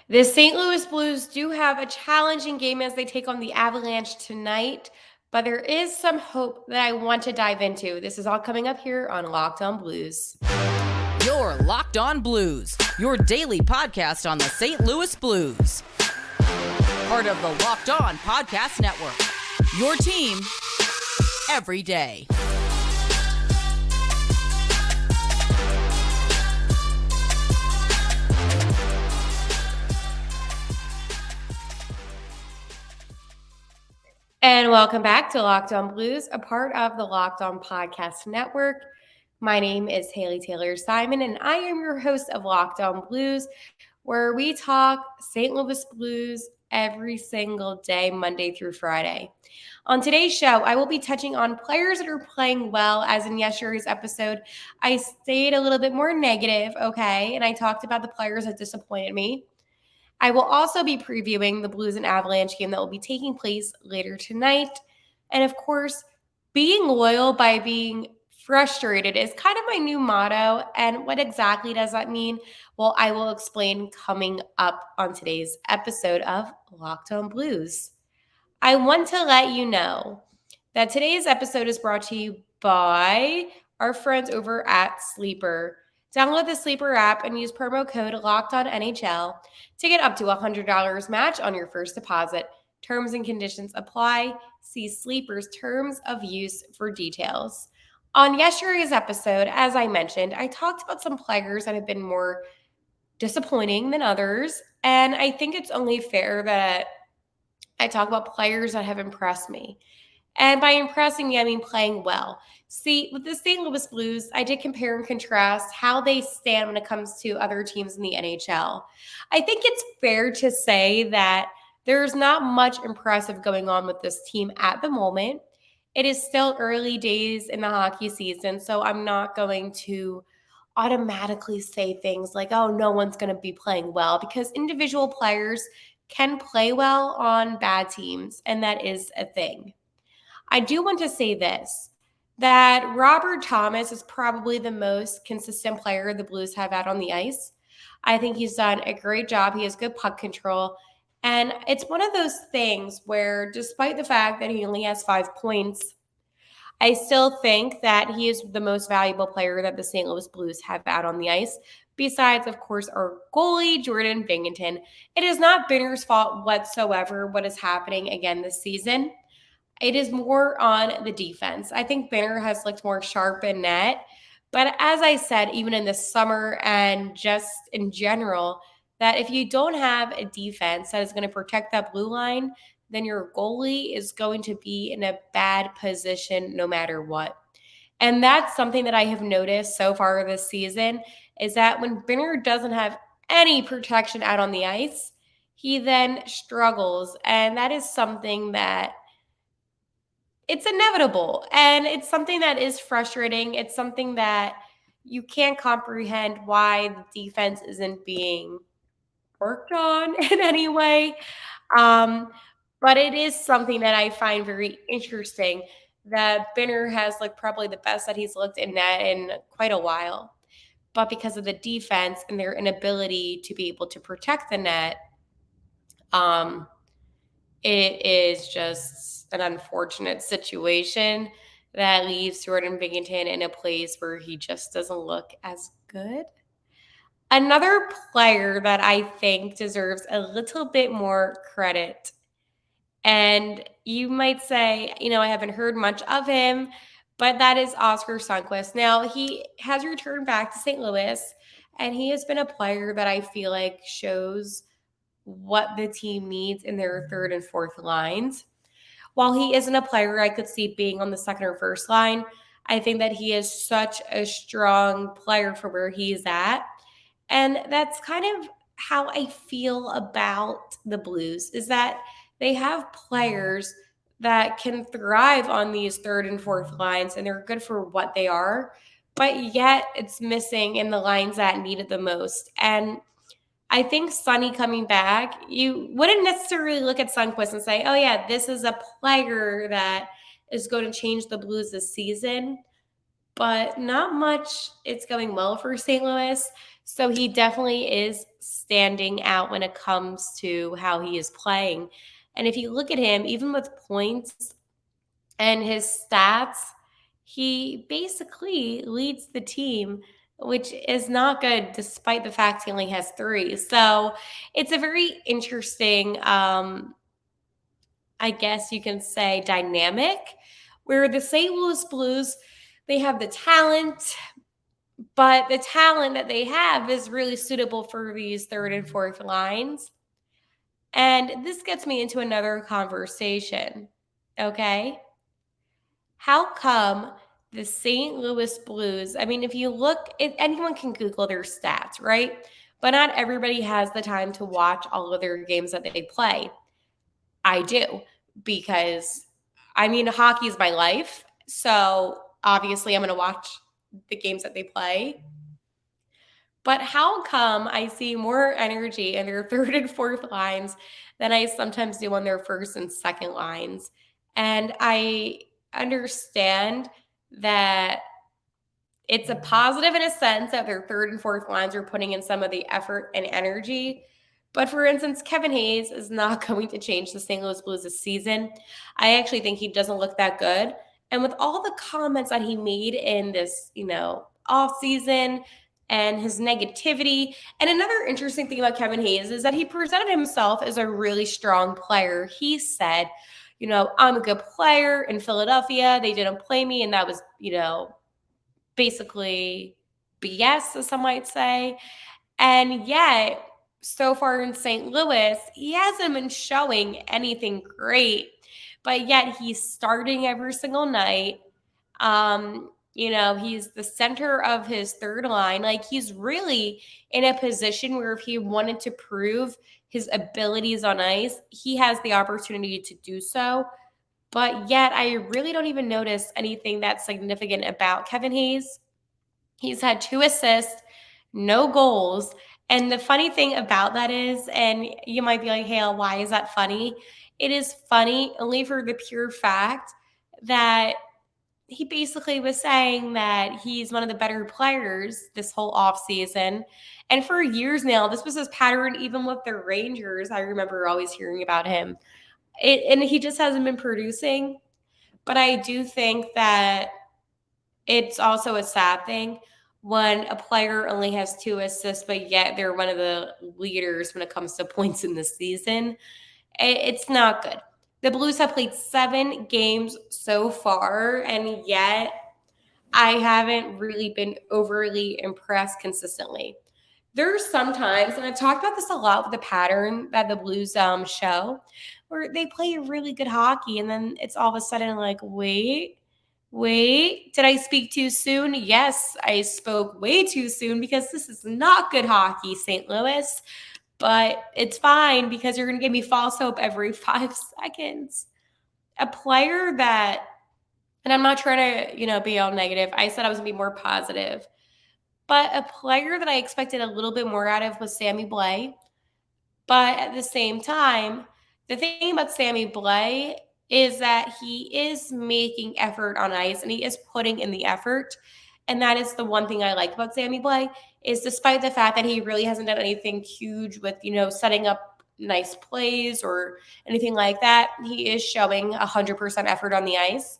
The St. Louis Blues do have a challenging game as they take on the Avalanche tonight, but there is some hope that I want to dive into. This is all coming up here on Locked On Blues. You're Locked On Blues, your daily podcast on the St. Louis Blues. Part of the Locked On Podcast Network, your team every day. And welcome back to Locked On Blues, a part of the Locked On Podcast Network. My name is Haley Taylor Simon, and I am your host of Locked On Blues, where we talk St. Louis Blues every single day, Monday through Friday. On today's show, I will be touching on players that are playing well, as in yesterday's episode, I stayed a little bit more negative, okay, and I talked about the players that disappointed me. I will also be previewing the Blues and Avalanche game that will be taking place later tonight. And of course, being loyal by being frustrated is kind of my new motto. And what exactly does that mean? Well, I will explain coming up on today's episode of Locked On Blues. I want to let you know that today's episode is brought to you by our friends over at Sleeper. Download the Sleeper app and use promo code LOCKEDONNHL to get up to $100 match on your first deposit. Terms and conditions apply. See Sleeper's terms of use for details. On yesterday's episode, as I mentioned, I talked about some players that have been more disappointing than others, and I think it's only fair that I talk about players that have impressed me. And by impressing me, I mean playing well. See, with the St. Louis Blues, I did compare and contrast how they stand when it comes to other teams in the NHL. I think it's fair to say that there's not much impressive going on with this team at the moment. It is still early days in the hockey season, so I'm not going to automatically say things like, oh, no one's going to be playing well, because individual players can play well on bad teams, and that is a thing. I do want to say this, that Robert Thomas is probably the most consistent player the Blues have had on the ice. I think he's done a great job. He has good puck control. And it's one of those things where, despite the fact that he only has 5 points, I still think that he is the most valuable player that the St. Louis Blues have out on the ice. Besides, of course, our goalie, Jordan Binnington. It is not Binner's fault whatsoever what is happening again this season. It is more on the defense. I think Binner has looked more sharp in net. But as I said, even in the summer and just in general, that if you don't have a defense that is going to protect that blue line, then your goalie is going to be in a bad position no matter what. And that's something that I have noticed so far this season, is that when Binner doesn't have any protection out on the ice, he then struggles. And that is something that it's inevitable, and it's something that is frustrating. It's something that you can't comprehend why the defense isn't being worked on in any way. But it is something that I find very interesting, that Binner has looked probably the best that he's looked in net in quite a while. But because of the defense and their inability to be able to protect the net, it is just an unfortunate situation that leaves Jordan Binnington in a place where he just doesn't look as good. Another player that I think deserves a little bit more credit, and you might say, I haven't heard much of him, but that is Oscar Sundqvist. Now, he has returned back to St. Louis, and he has been a player that I feel like shows what the team needs in their third and fourth lines. While he isn't a player I could see being on the second or first line, I think that he is such a strong player for where he's at. And that's kind of how I feel about the Blues, is that they have players that can thrive on these third and fourth lines, and they're good for what they are, but yet it's missing in the lines that need it the most. And I think Sonny coming back, you wouldn't necessarily look at Sundqvist and say, oh, yeah, this is a player that is going to change the Blues this season. But not much it's going well for St. Louis. So he definitely is standing out when it comes to how he is playing. And if you look at him, even with points and his stats, he basically leads the team, which is not good despite the fact he only has 3. So it's a very interesting, I guess you can say, dynamic where the St. Louis Blues, they have the talent, but the talent that they have is really suitable for these third and fourth lines. And this gets me into another conversation. Okay. How come the St. Louis Blues? I mean, if you look, anyone can Google their stats, right? But not everybody has the time to watch all of their games that they play. I do, because I mean, hockey is my life. So obviously, I'm going to watch the games that they play. But how come I see more energy in their third and fourth lines than I sometimes do on their first and second lines? And I understand that it's a positive in a sense that their third and fourth lines are putting in some of the effort and energy. But for instance, Kevin Hayes is not going to change the St. Louis Blues this season. I actually think he doesn't look that good. And with all the comments that he made in this, off season and his negativity. And another interesting thing about Kevin Hayes is that he presented himself as a really strong player. He said, I'm a good player in Philadelphia. They didn't play me. And that was, basically BS, as some might say. And yet, so far in St. Louis, he hasn't been showing anything great, but yet he's starting every single night. He's the center of his third line. Like, he's really in a position where if he wanted to prove his abilities on ice, he has the opportunity to do so. But yet, I really don't even notice anything that's significant about Kevin Hayes. He's had 2 assists, no goals. And the funny thing about that is, and you might be like, Hale, why is that funny? It is funny only for the pure fact that he basically was saying that he's one of the better players this whole offseason. And for years now, this was his pattern, even with the Rangers. I remember always hearing about him. And he just hasn't been producing. But I do think that it's also a sad thing when a player only has 2 assists, but yet they're one of the leaders when it comes to points in the season. It's not good. The Blues have played 7 games so far, and yet I haven't really been overly impressed consistently. There's sometimes, and I've talked about this a lot with the pattern that the Blues show, where they play really good hockey, and then it's all of a sudden like, wait, did I speak too soon? Yes, I spoke way too soon because this is not good hockey, St. Louis. But it's fine because you're going to give me false hope every 5 seconds. A player that, and I'm not trying to, be all negative. I said I was going to be more positive. But a player that I expected a little bit more out of was Sammy Blais. But at the same time, the thing about Sammy Blais is that he is making effort on ice and he is putting in the effort. And that is the one thing I like about Sammy Blais is despite the fact that he really hasn't done anything huge with, setting up nice plays or anything like that, he is showing 100% effort on the ice.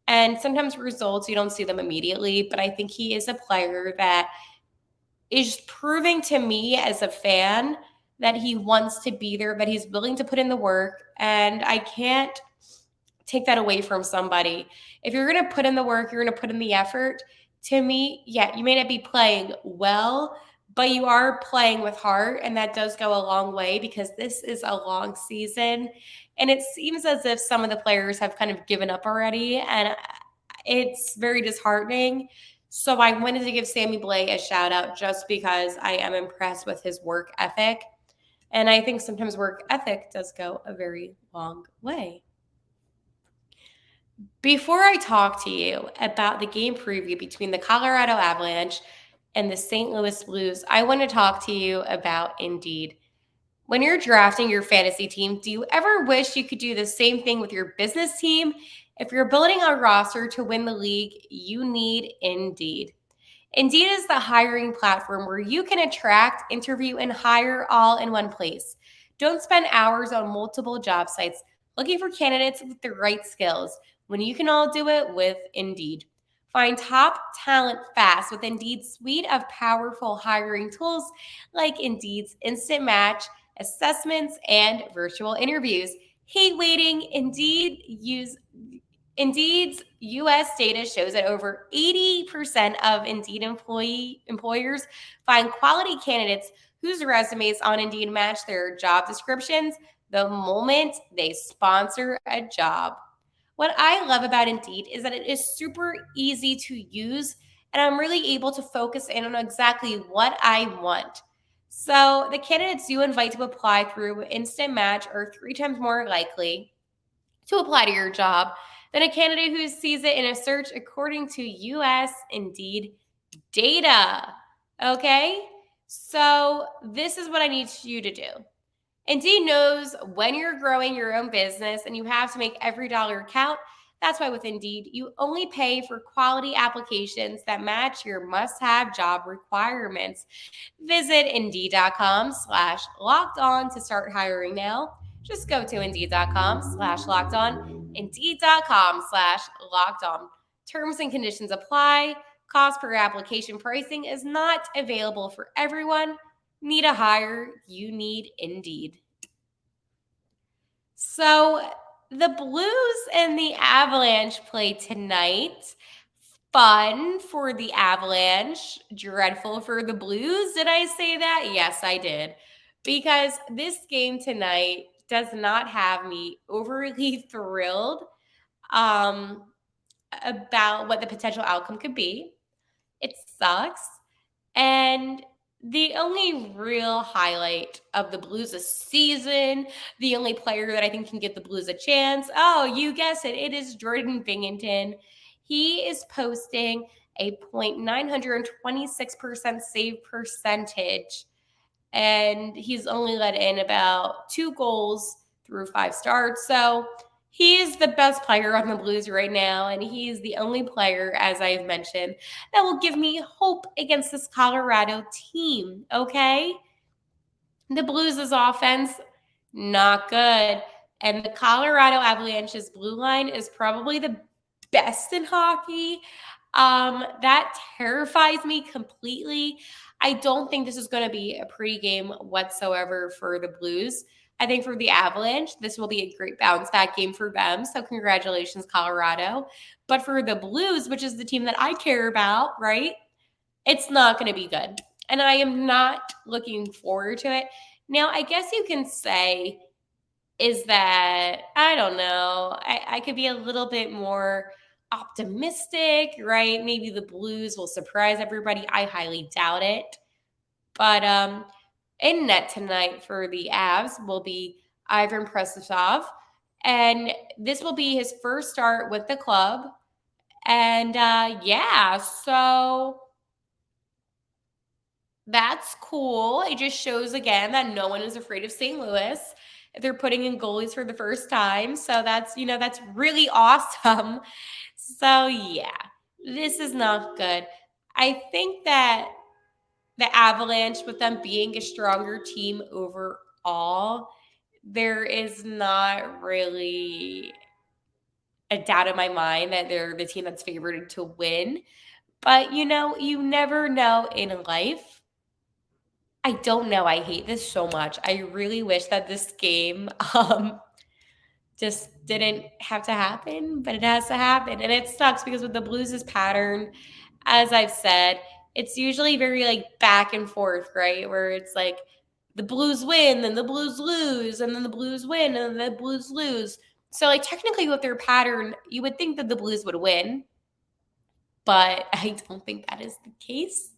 And sometimes results, you don't see them immediately, but I think he is a player that is proving to me as a fan that he wants to be there, that he's willing to put in the work. And I can't take that away from somebody. If you're going to put in the work, you're going to put in the effort. To me, yeah, you may not be playing well, but you are playing with heart. And that does go a long way because this is a long season. And it seems as if some of the players have kind of given up already. And it's very disheartening. So I wanted to give Sammy Blais a shout out just because I am impressed with his work ethic. And I think sometimes work ethic does go a very long way. Before I talk to you about the game preview between the Colorado Avalanche and the St. Louis Blues, I want to talk to you about Indeed. When you're drafting your fantasy team, do you ever wish you could do the same thing with your business team? If you're building a roster to win the league, you need Indeed. Indeed is the hiring platform where you can attract, interview, and hire all in one place. Don't spend hours on multiple job sites looking for candidates with the right skills when you can all do it with Indeed. Find top talent fast with Indeed's suite of powerful hiring tools like Indeed's Instant Match, assessments, and virtual interviews. Hate waiting. Indeed's US data shows that over 80% of Indeed employers find quality candidates whose resumes on Indeed match their job descriptions the moment they sponsor a job. What I love about Indeed is that it is super easy to use, and I'm really able to focus in on exactly what I want. So, the candidates you invite to apply through Instant Match are 3 times more likely to apply to your job than a candidate who sees it in a search, according to US Indeed data. Okay? So, this is what I need you to do. Indeed knows when you're growing your own business and you have to make every dollar count. That's why with Indeed, you only pay for quality applications that match your must-have job requirements. Visit Indeed.com/locked on to start hiring now. Just go to Indeed.com/locked on, Indeed.com/locked on. Terms and conditions apply. Cost per application pricing is not available for everyone. Need a hire? You need Indeed. So the Blues and the Avalanche play tonight. Fun for the Avalanche, dreadful for the Blues. Did I say that? Yes, I did. Because this game tonight does not have me overly thrilled about what the potential outcome could be. It sucks. And the only real highlight of the Blues' season, the only player that I think can give the Blues a chance, oh, you guess it, it is Jordan Binghamton. He is posting a .926% save percentage, and he's only let in about 2 goals through 5 starts. So he is the best player on the Blues right now, and he is the only player, as I've mentioned, that will give me hope against this Colorado team, okay? The Blues' offense, not good. And the Colorado Avalanche's blue line is probably the best in hockey. That terrifies me completely. I don't think this is going to be a pretty game whatsoever for the Blues. I think for the Avalanche, this will be a great bounce back game for them. So congratulations, Colorado. But for the Blues, which is the team that I care about, right? It's not going to be good. And I am not looking forward to it. Now, I guess you can say is that, I don't know, I could be a little bit more optimistic, right? Maybe the Blues will surprise everybody. I highly doubt it. But in net tonight for the Avs will be Ivan Prasov. And this will be his first start with the club. And yeah, so that's cool. It just shows again that no one is afraid of St. Louis. They're putting in goalies for the first time. So that's really awesome. So yeah, this is not good. I think that the Avalanche, with them being a stronger team overall, there is not really a doubt in my mind that they're the team that's favored to win. But you never know in life. I don't know. I hate this so much. I really wish that this game just didn't have to happen, but it has to happen. And it sucks because with the Blues' pattern, as I've said, it's usually very back and forth, right? Where it's like the Blues win, then the Blues lose, and then the Blues win, and then the Blues lose. So technically with their pattern, you would think that the Blues would win, but I don't think that is the case.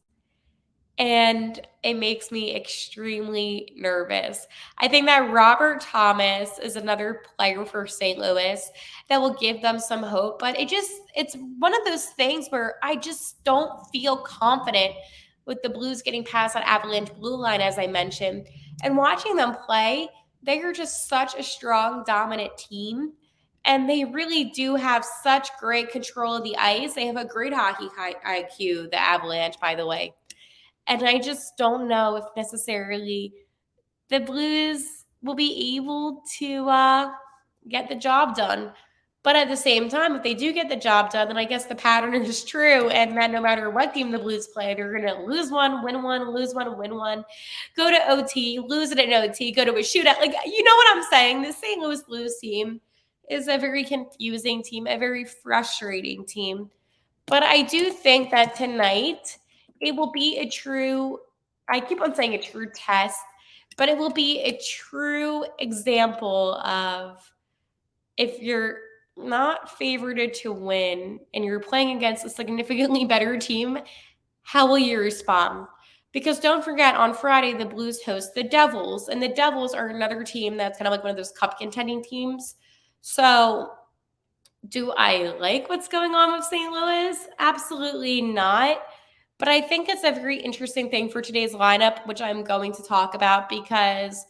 And it makes me extremely nervous. I think that Robert Thomas is another player for St. Louis that will give them some hope. But it's one of those things where I just don't feel confident with the Blues getting past that Avalanche blue line, as I mentioned. And watching them play, they are just such a strong, dominant team And they really do have such great control of the ice. They have a great hockey IQ, the Avalanche, by the way. And I just don't know if necessarily the Blues will be able to get the job done. But at the same time, if they do get the job done, then I guess the pattern is true. And then no matter what team the Blues play, they're going to lose one, lose one, win one, go to OT, lose it in OT, go to a shootout. Like, you know what I'm saying? The St. Louis Blues team is a very confusing team, a very frustrating team. But I do think that tonight it will be a true, I keep on saying a true test, but it will be a true example of if you're not favored to win and you're playing against a significantly better team, how will you respond? Because don't forget, on Friday, the Blues host the Devils, and the Devils are another team that's kind of like one of those cup contending teams. So, do I like what's going on with St. Louis? Absolutely not. But I think it's a very interesting thing for today's lineup, which I'm going to talk about because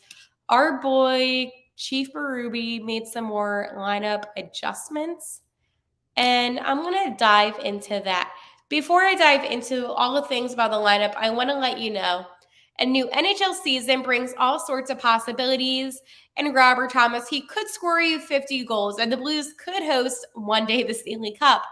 our boy Chief Berube made some more lineup adjustments. And I'm going to dive into that. Before I dive into all the things about the lineup, I want to let you know a new NHL season brings all sorts of possibilities. And Robert Thomas, he could score you 50 goals, and the Blues could host one day the Stanley Cup.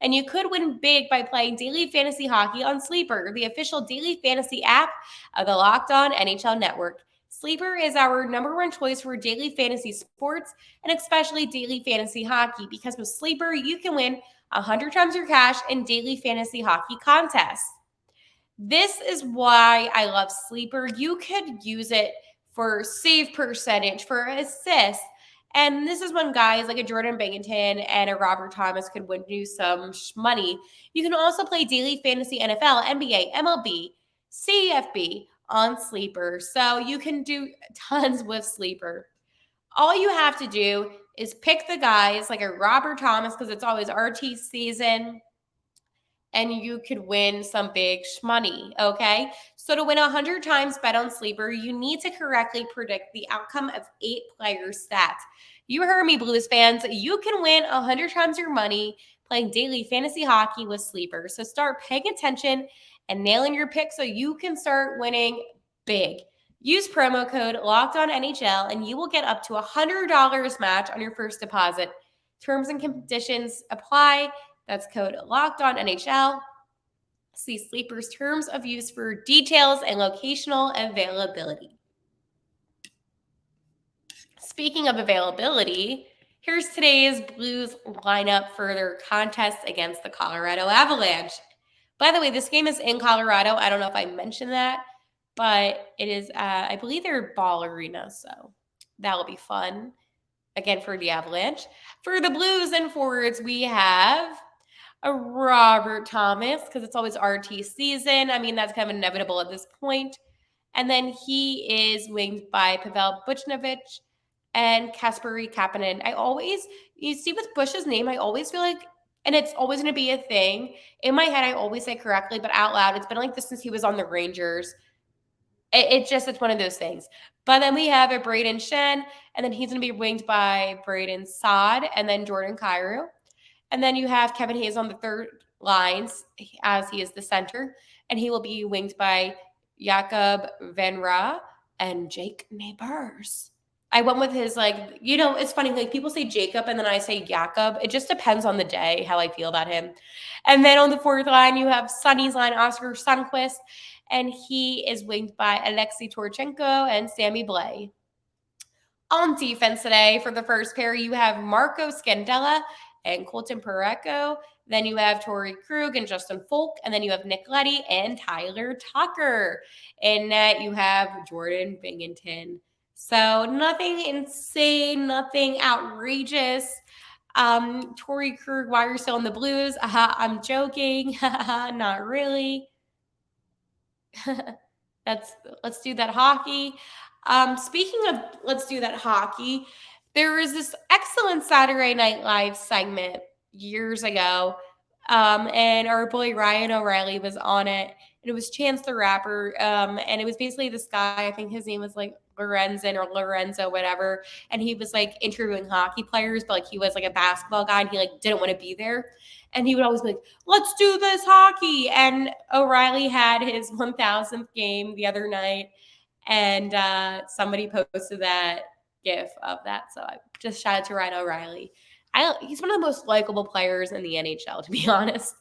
And you could win big by playing daily fantasy hockey on Sleeper, the official daily fantasy app of the Locked On NHL Network. Sleeper is our number one choice for daily fantasy sports and especially daily fantasy hockey because with Sleeper, you can win 100 times your cash in daily fantasy hockey contests. This is why I love Sleeper. You could use it for save percentage, for assists. And this is when guys like a Jordan Binghamton and a Robert Thomas could win you some money. You can also play daily fantasy NFL, NBA, MLB, CFB on Sleeper. So you can do tons with Sleeper. All you have to do is pick the guys like a Robert Thomas because it's always RT season and you could win some big money, okay? So to win 100 times bet on Sleeper, you need to correctly predict the outcome of 8 players' stats. You heard me, Blues fans. You can win 100 times your money playing daily fantasy hockey with Sleeper. So start paying attention and nailing your pick so you can start winning big. Use promo code LOCKEDONNHL and you will get up to $100 match on your first deposit. Terms and conditions apply. That's code LOCKEDONNHL. See Sleeper's terms of use for details and locational availability. Speaking of availability, here's today's Blues lineup for their contest against the Colorado Avalanche. By the way, this game is in Colorado. I don't know if I mentioned that, but it is, I believe they're Ball Arena, so that will be fun. Again, for the Avalanche. For the Blues and forwards, we have a Robert Thomas, because it's always RT season. I mean, that's kind of inevitable at this point. And then he is winged by Pavel Buchnevich and Kasperi Kapanen. You see with Bush's name, I always feel like, and it's always going to be a thing. In my head, I always say correctly, but out loud, it's been like this since he was on the Rangers. It's one of those things. But then we have a Braden Shen, and then he's going to be winged by Braden Saad, and then Jordan Kyrou. And then you have Kevin Hayes on the third lines as he is the center, and he will be winged by Jakob Venra and Jake Neighbors. I went with his, it's funny, like people say Jacob and then I say Jakob. It just depends on the day, how I feel about him. And then on the fourth line, you have Sonny's line, Oscar Sundqvist, and he is winged by Alexei Torchenko and Sammy Blais. On defense today, for the first pair, you have Marco Scandella and Colton Parayko. Then you have Torrey Krug and Justin Folk. And then you have Nick Leddy and Tyler Tucker. In net, you have Jordan Binghamton. So nothing insane, nothing outrageous. Torrey Krug, why you're still in the Blues? I'm joking. Not really. Let's do that hockey. Speaking of let's do that hockey, there was this excellent Saturday Night Live segment years ago, and our boy Ryan O'Reilly was on it, and it was Chance the Rapper, and it was basically this guy, I think his name was like Lorenzo, whatever. And he was like interviewing hockey players, but like he was like a basketball guy and he like didn't want to be there. And he would always be like, let's do this hockey. And O'Reilly had his 1000th game the other night. And somebody posted that GIF of that. So I just shout out to Ryan O'Reilly. He's one of the most likable players in the NHL, to be honest.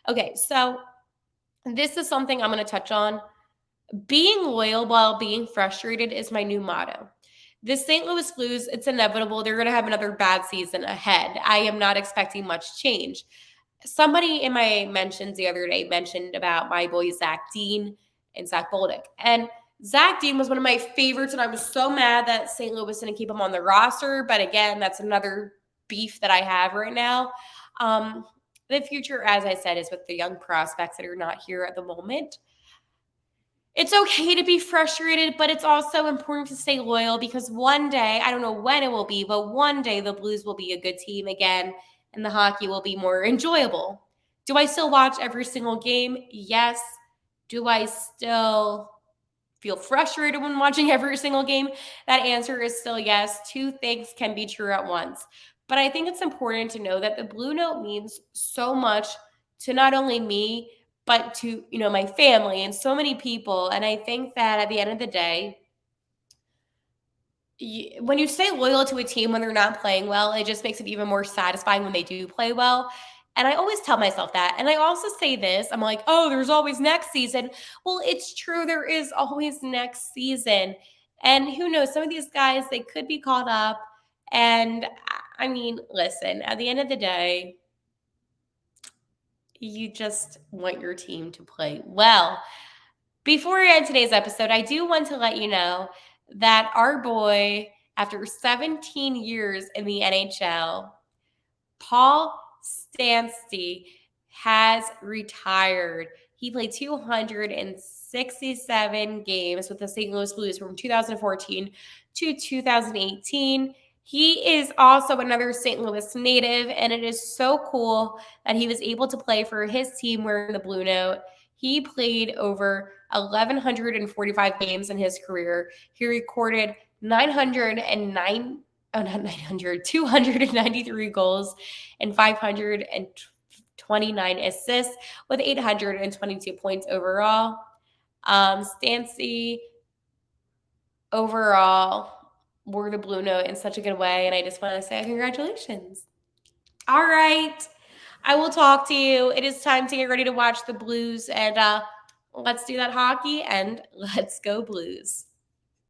Okay, so this is something I'm going to touch on. Being loyal while being frustrated is my new motto. The St. Louis Blues, it's inevitable. They're going to have another bad season ahead. I am not expecting much change. Somebody in my mentions the other day mentioned about my boy Zach Dean and Zach Bolduc. And Zach Dean was one of my favorites, and I was so mad that St. Louis didn't keep him on the roster. But again, that's another beef that I have right now. The future, as I said, is with the young prospects that are not here at the moment. It's okay to be frustrated, but it's also important to stay loyal because one day, I don't know when it will be, but one day the Blues will be a good team again and the hockey will be more enjoyable. Do I still watch every single game? Yes. Do I still feel frustrated when watching every single game? That answer is still yes. Two things can be true at once. But I think it's important to know that the Blue Note means so much to not only me, but to, my family and so many people. And I think that at the end of the day, when you stay loyal to a team when they're not playing well, it just makes it even more satisfying when they do play well. And I always tell myself that. And I also say this, I'm like, oh, there's always next season. Well, it's true. There is always next season. And who knows, some of these guys, they could be caught up. And I mean, listen, at the end of the day, you just want your team to play well. Before we end today's episode, I do want to let you know that our boy, after 17 years in the NHL, Paul Stastny has retired. He played 267 games with the St. Louis Blues from 2014 to 2018. He is also another St. Louis native, and it is so cool that he was able to play for his team wearing the Blue Note. He played over 1,145 games in his career. He recorded 293 goals and 529 assists with 822 points overall. Stastny overall wore the Blue Note in such a good way, and I just want to say congratulations. All right. I will talk to you. It is time to get ready to watch the Blues, and let's do that hockey, and let's go Blues.